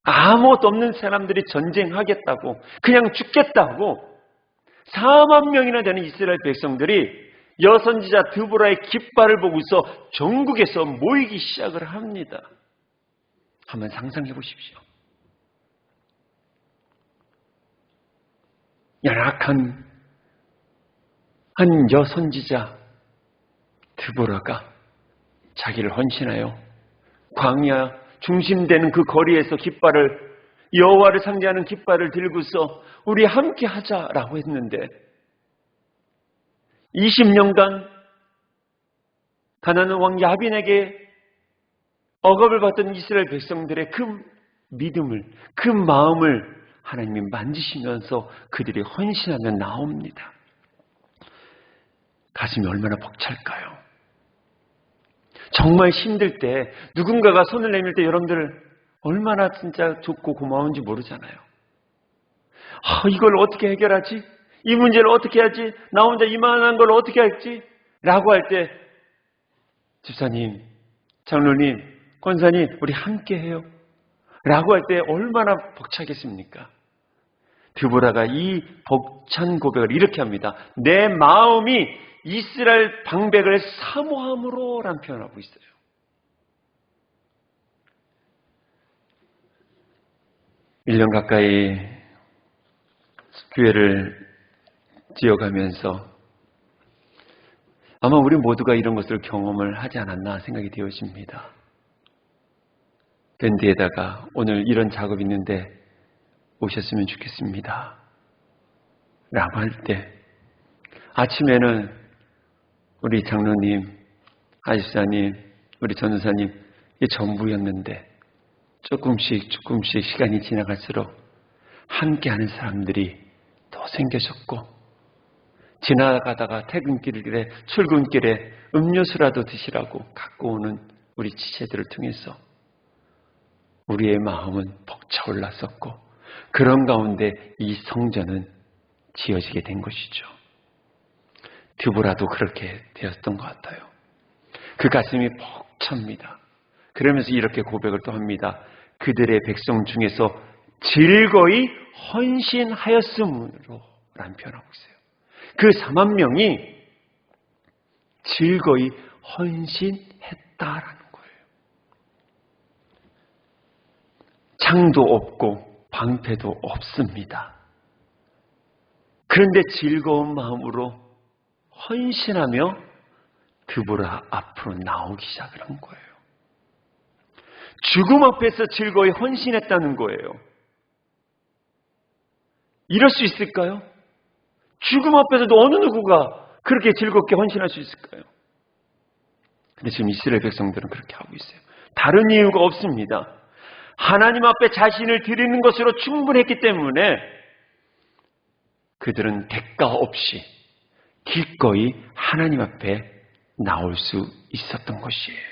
아무것도 없는 사람들이 전쟁하겠다고, 그냥 죽겠다고 4만 명이나 되는 이스라엘 백성들이 여선지자 드보라의 깃발을 보고서 전국에서 모이기 시작을 합니다. 한번 상상해 보십시오. 연약한 한 여선지자 드보라가 자기를 헌신하여 광야 중심되는 그 거리에서 깃발을, 여호와를 상징하는 깃발을 들고서 우리 함께 하자라고 했는데 20년간 가나안 왕 야빈에게 억압을 받던 이스라엘 백성들의 그 믿음을, 그 마음을 하나님이 만지시면서 그들이 헌신하며 나옵니다. 가슴이 얼마나 벅찰까요? 정말 힘들 때 누군가가 손을 내밀 때 여러분들 얼마나 진짜 좋고 고마운지 모르잖아요. 이걸 어떻게 해결하지? 이 문제를 어떻게 하지? 나 혼자 이만한 걸 어떻게 할지? 라고 할 때 집사님, 장로님, 권사님 우리 함께 해요 라고 할 때 얼마나 벅차겠습니까? 드보라가 이 벅찬 고백을 이렇게 합니다. 내 마음이 이스라엘 방백을 사모함으로 라는 표현을 하고 있어요. 일 년 가까이 교회를 지어가면서 아마 우리 모두가 이런 것을 경험을 하지 않았나 생각이 되어집니다. 밴드에다가 오늘 이런 작업이 있는데 오셨으면 좋겠습니다 라고 할 때 아침에는 우리 장로님, 아집사님, 우리 전도사님 이게 전부였는데 조금씩 시간이 지나갈수록 함께하는 사람들이 더 생겨졌고 지나가다가 퇴근길에 출근길에 음료수라도 드시라고 갖고 오는 우리 지체들을 통해서 우리의 마음은 벅차올랐었고 그런 가운데 이 성전은 지어지게 된 것이죠. 드보라도 그렇게 되었던 것 같아요. 그 가슴이 벅찹니다. 그러면서 이렇게 고백을 또 합니다. 그들의 백성 중에서 즐거이 헌신하였으므로 라는 표현하고 있어요. 그 4만 명이 즐거이 헌신했다라는 거예요. 창도 없고 방패도 없습니다. 그런데 즐거운 마음으로 헌신하며 드보라 앞으로 나오기 시작을 한 거예요. 죽음 앞에서 즐거이 헌신했다는 거예요. 이럴 수 있을까요? 죽음 앞에서도 어느 누구가 그렇게 즐겁게 헌신할 수 있을까요? 근데 지금 이스라엘 백성들은 그렇게 하고 있어요. 다른 이유가 없습니다. 하나님 앞에 자신을 드리는 것으로 충분했기 때문에 그들은 대가 없이 기꺼이 하나님 앞에 나올 수 있었던 것이에요.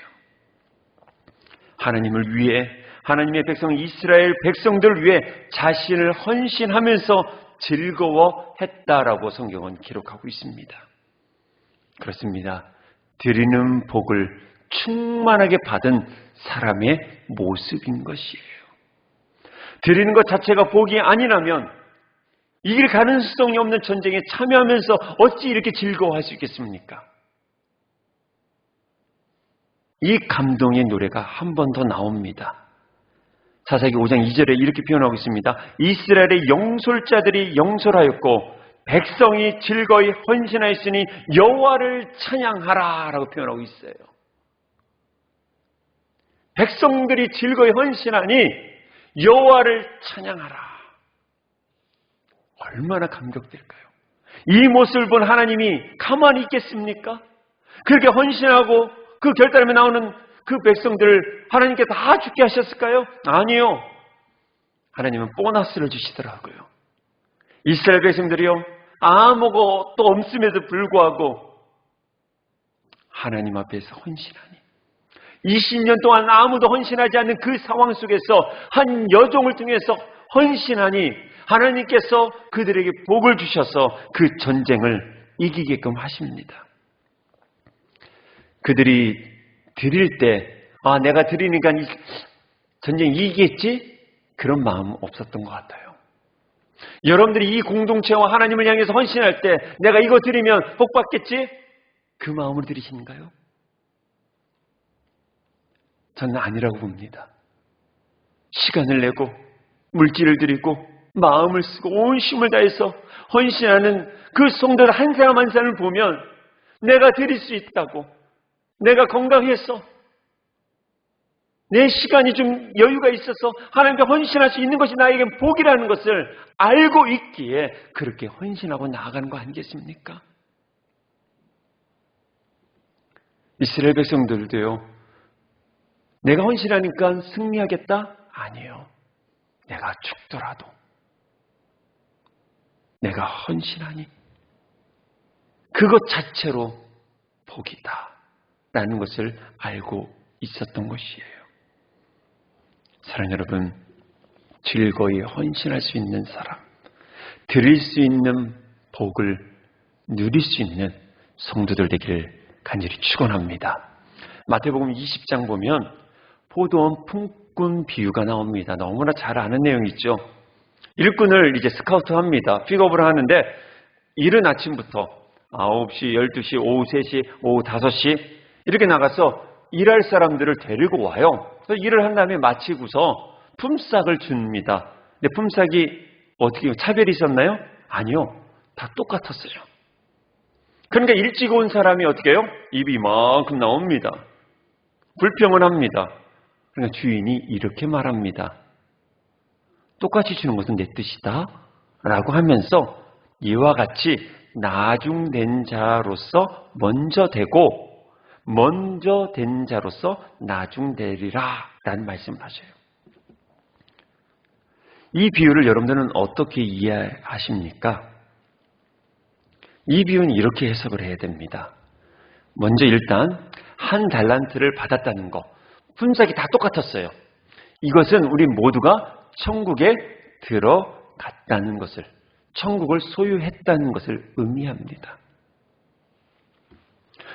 하나님을 위해, 하나님의 백성 이스라엘 백성들을 위해 자신을 헌신하면서 즐거워했다라고 성경은 기록하고 있습니다. 그렇습니다. 드리는 복을 충만하게 받은 사람의 모습인 것이에요. 드리는 것 자체가 복이 아니라면 이길 가능성이 없는 전쟁에 참여하면서 어찌 이렇게 즐거워할 수 있겠습니까? 이 감동의 노래가 한 번 더 나옵니다. 사사기 5장 2절에 이렇게 표현하고 있습니다. 이스라엘의 영솔자들이 영솔하였고 백성이 즐거이 헌신하였으니 여호와를 찬양하라 라고 표현하고 있어요. 백성들이 즐거이 헌신하니 여호와를 찬양하라. 얼마나 감격될까요? 이 모습을 본 하나님이 가만히 있겠습니까? 그렇게 헌신하고 그 결단함에 나오는 그 백성들을 하나님께 다 죽게 하셨을까요? 아니요. 하나님은 보너스를 주시더라고요. 이스라엘 백성들이요, 아무것도 없음에도 불구하고 하나님 앞에서 헌신하니 20년 동안 아무도 헌신하지 않는 그 상황 속에서 한 여종을 통해서 헌신하니 하나님께서 그들에게 복을 주셔서 그 전쟁을 이기게끔 하십니다. 그들이 드릴 때 내가 드리니까 전쟁 이기겠지? 그런 마음 없었던 것 같아요. 여러분들이 이 공동체와 하나님을 향해서 헌신할 때 내가 이거 드리면 복 받겠지? 그 마음으로 드리시는가요? 저는 아니라고 봅니다. 시간을 내고 물질을 드리고 마음을 쓰고 온 힘을 다해서 헌신하는 그 성도들 한 사람 한 사람을 보면 내가 드릴 수 있다고, 내가 건강해서 내 시간이 좀 여유가 있어서 하나님께 헌신할 수 있는 것이 나에겐 복이라는 것을 알고 있기에 그렇게 헌신하고 나아가는 거 아니겠습니까? 이스라엘 백성들도요, 내가 헌신하니까 승리하겠다? 아니에요. 내가 죽더라도 내가 헌신하니 그것 자체로 복이다 라는 것을 알고 있었던 것이에요. 사랑하는 여러분, 즐거이 헌신할 수 있는 사람, 드릴 수 있는 복을 누릴 수 있는 성도들 되기를 간절히 축원합니다. 마태복음 20장 보면 포도원 품꾼 비유가 나옵니다. 너무나 잘 아는 내용이죠. 일꾼을 이제 스카우트합니다. 픽업을 하는데 이른 아침부터 9시, 12시, 오후 3시, 오후 5시 이렇게 나가서 일할 사람들을 데리고 와요. 그래서 일을 한 다음에 마치고서 품삯을 줍니다. 근데 품삯이 어떻게 차별이 있었나요? 아니요. 다 똑같았어요. 그러니까 일찍 온 사람이 어떻게 해요? 입이 이만큼 나옵니다. 불평을 합니다. 그러니까 주인이 이렇게 말합니다. 똑같이 주는 것은 내 뜻이다 라고 하면서 이와 같이 나중된 자로서 먼저 되고 먼저 된 자로서 나중되리라 라는 말씀을 하셔요. 이 비유를 여러분들은 어떻게 이해하십니까? 이 비유는 이렇게 해석을 해야 됩니다. 먼저 일단 한 달란트를 받았다는 것, 품삯이 다 똑같았어요. 이것은 우리 모두가 천국에 들어갔다는 것을, 천국을 소유했다는 것을 의미합니다.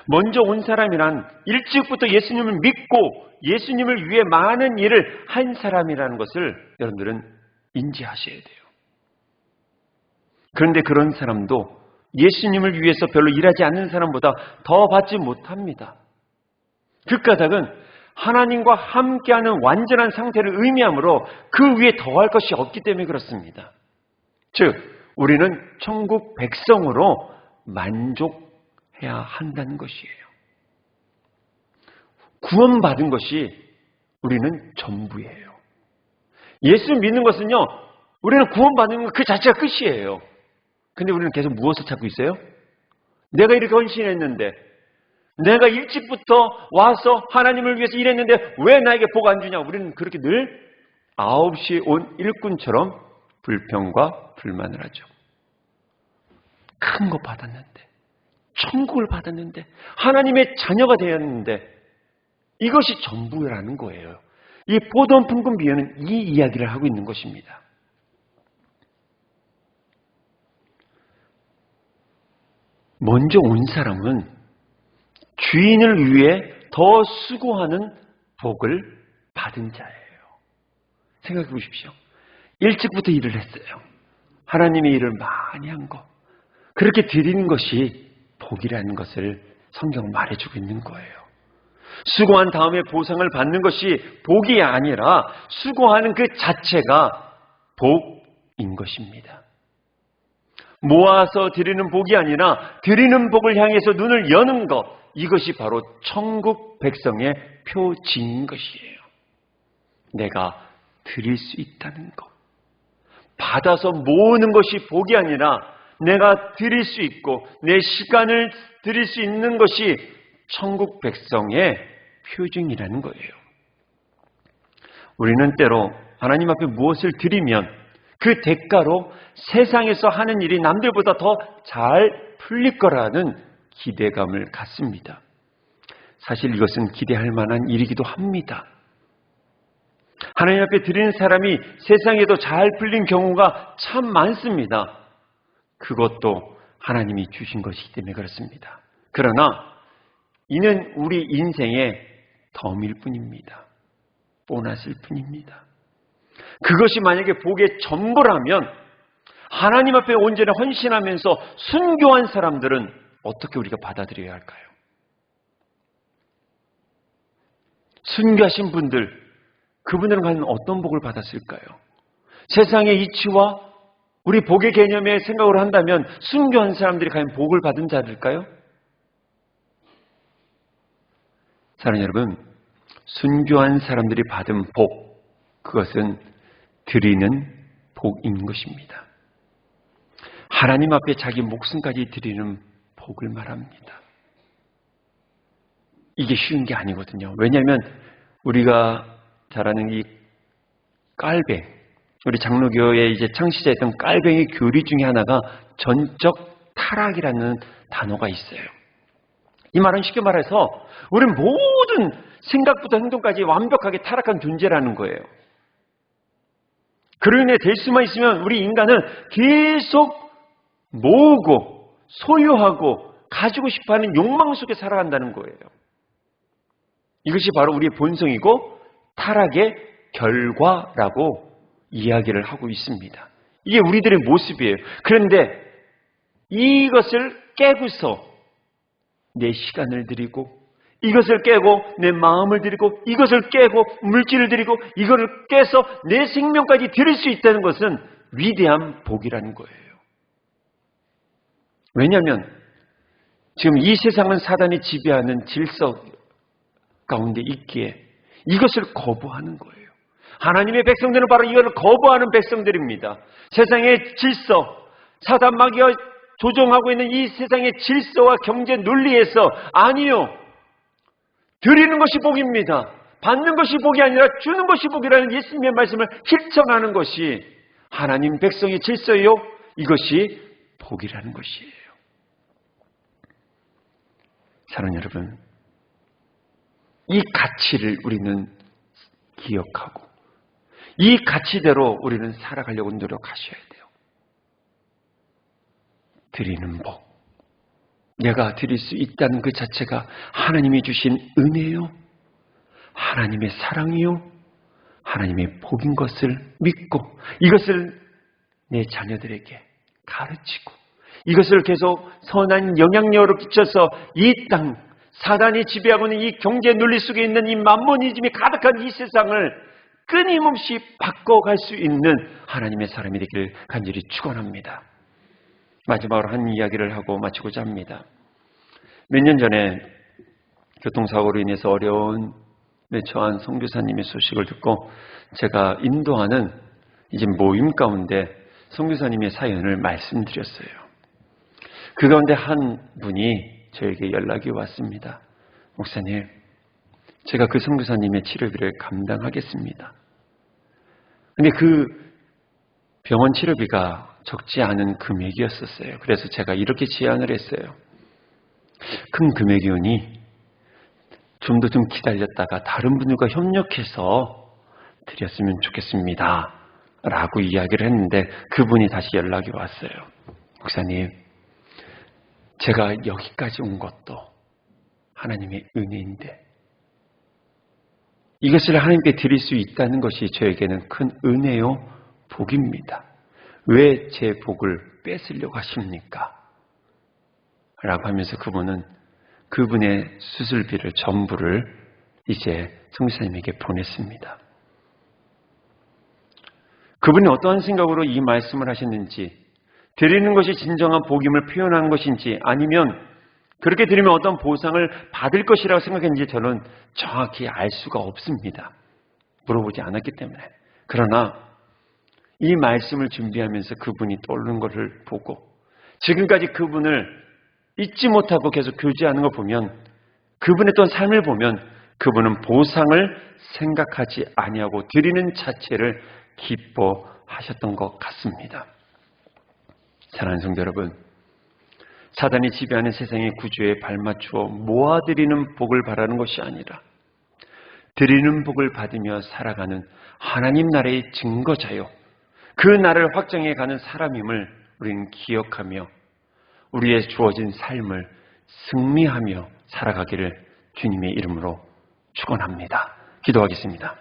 먼저 온 사람이란 일찍부터 예수님을 믿고 예수님을 위해 많은 일을 한 사람이라는 것을 여러분들은 인지하셔야 돼요. 그런데 그런 사람도 예수님을 위해서 별로 일하지 않는 사람보다 더 받지 못합니다. 그 까닭은 하나님과 함께하는 완전한 상태를 의미하므로 그 위에 더할 것이 없기 때문에 그렇습니다. 즉, 우리는 천국 백성으로 만족해야 한다는 것이에요. 구원받은 것이 우리는 전부예요. 예수 믿는 것은요, 우리는 구원받는 것 그 자체가 끝이에요. 근데 우리는 계속 무엇을 찾고 있어요? 내가 이렇게 헌신했는데, 내가 일찍부터 와서 하나님을 위해서 일했는데 왜 나에게 복 안 주냐? 우리는 그렇게 늘 9시에 온 일꾼처럼 불평과 불만을 하죠. 큰 거 받았는데, 천국을 받았는데, 하나님의 자녀가 되었는데 이것이 전부라는 거예요. 이 포도원 품꾼 비유는 이 이야기를 하고 있는 것입니다. 먼저 온 사람은 주인을 위해 더 수고하는 복을 받은 자예요. 생각해 보십시오. 일찍부터 일을 했어요. 하나님의 일을 많이 한 것. 그렇게 드리는 것이 복이라는 것을 성경은 말해주고 있는 거예요. 수고한 다음에 보상을 받는 것이 복이 아니라 수고하는 그 자체가 복인 것입니다. 모아서 드리는 복이 아니라 드리는 복을 향해서 눈을 여는 것, 이것이 바로 천국 백성의 표징인 것이에요. 내가 드릴 수 있다는 것. 받아서 모으는 것이 복이 아니라 내가 드릴 수 있고 내 시간을 드릴 수 있는 것이 천국 백성의 표징이라는 거예요. 우리는 때로 하나님 앞에 무엇을 드리면 그 대가로 세상에서 하는 일이 남들보다 더 잘 풀릴 거라는 기대감을 갖습니다. 사실 이것은 기대할 만한 일이기도 합니다. 하나님 앞에 드리는 사람이 세상에도 잘 풀린 경우가 참 많습니다. 그것도 하나님이 주신 것이기 때문에 그렇습니다. 그러나 이는 우리 인생의 덤일 뿐입니다. 보너스일 뿐입니다. 그것이 만약에 복의 전부라면 하나님 앞에 온전히 헌신하면서 순교한 사람들은 어떻게 우리가 받아들여야 할까요? 순교하신 분들, 그분들은 과연 어떤 복을 받았을까요? 세상의 이치와 우리 복의 개념의 생각으로 한다면 순교한 사람들이 과연 복을 받은 자들일까요? 사랑하는 여러분, 순교한 사람들이 받은 복, 그것은 드리는 복인 것입니다. 하나님 앞에 자기 목숨까지 드리는 복을 말합니다. 이게 쉬운 게 아니거든요. 왜냐하면 우리가 잘 아는 이 깔뱅, 우리 장로교의 이제 창시자였던 깔뱅의 교리 중에 하나가 전적 타락이라는 단어가 있어요. 이 말은 쉽게 말해서 우리는 모든 생각부터 행동까지 완벽하게 타락한 존재라는 거예요. 그로 인해 될 수만 있으면 우리 인간은 계속 모으고 소유하고 가지고 싶어하는 욕망 속에 살아간다는 거예요. 이것이 바로 우리의 본성이고 타락의 결과라고 이야기를 하고 있습니다. 이게 우리들의 모습이에요. 그런데 이것을 깨고서 내 시간을 드리고 이것을 깨고 내 마음을 드리고 이것을 깨고 물질을 드리고 이거를 깨서 내 생명까지 드릴 수 있다는 것은 위대한 복이라는 거예요. 왜냐하면 지금 이 세상은 사단이 지배하는 질서 가운데 있기에 이것을 거부하는 거예요. 하나님의 백성들은 바로 이것을 거부하는 백성들입니다. 세상의 질서, 사단 마귀가 조종하고 있는 이 세상의 질서와 경제 논리에서 아니요, 드리는 것이 복입니다. 받는 것이 복이 아니라 주는 것이 복이라는 예수님의 말씀을 실천하는 것이 하나님 백성의 질서요, 이것이 복이라는 것이에요. 사랑하는 여러분, 이 가치를 우리는 기억하고 이 가치대로 우리는 살아가려고 노력하셔야 돼요. 드리는 복, 내가 드릴 수 있다는 그 자체가 하나님이 주신 은혜요, 하나님의 사랑이요, 하나님의 복인 것을 믿고 이것을 내 자녀들에게 가르치고 이것을 계속 선한 영향력으로 끼쳐서 이 땅, 사단이 지배하고 있는 이 경제 논리 속에 있는 이 만모니즘이 가득한 이 세상을 끊임없이 바꿔갈 수 있는 하나님의 사람이 되기를 간절히 축원합니다. 마지막으로 한 이야기를 하고 마치고자 합니다. 몇 년 전에 교통사고로 인해서 어려운 처한 선교사님의 소식을 듣고 제가 인도하는 이제 모임 가운데 선교사님의 사연을 말씀드렸어요. 그 가운데 한 분이 저에게 연락이 왔습니다. 목사님, 제가 그 선교사님의 치료비를 감당하겠습니다. 근데 그 병원 치료비가 적지 않은 금액이었었어요. 그래서 제가 이렇게 제안을 했어요. 큰 금액이오니 좀 더 기다렸다가 다른 분들과 협력해서 드렸으면 좋겠습니다. 라고 이야기를 했는데 그분이 다시 연락이 왔어요. 목사님, 제가 여기까지 온 것도 하나님의 은혜인데 이것을 하나님께 드릴 수 있다는 것이 저에게는 큰 은혜요, 복입니다. 왜 제 복을 뺏으려고 하십니까? 라고 하면서 그분은 그분의 수술비를 전부를 이제 성사님에게 보냈습니다. 그분이 어떠한 생각으로 이 말씀을 하셨는지, 드리는 것이 진정한 복임을 표현하는 것인지, 아니면 그렇게 드리면 어떤 보상을 받을 것이라고 생각했는지 저는 정확히 알 수가 없습니다. 물어보지 않았기 때문에. 그러나 이 말씀을 준비하면서 그분이 떠오르는 것을 보고 지금까지 그분을 잊지 못하고 계속 교제하는 걸 보면, 그분의 어떤 삶을 보면 그분은 보상을 생각하지 아니하고 드리는 자체를 기뻐하셨던 것 같습니다. 사랑하는 성도 여러분, 사단이 지배하는 세상의 구조에 발맞추어 모아드리는 복을 바라는 것이 아니라 드리는 복을 받으며 살아가는 하나님 나라의 증거자요, 그 나라를 확장해 가는 사람임을 우리는 기억하며 우리의 주어진 삶을 승리하며 살아가기를 주님의 이름으로 축원합니다. 기도하겠습니다.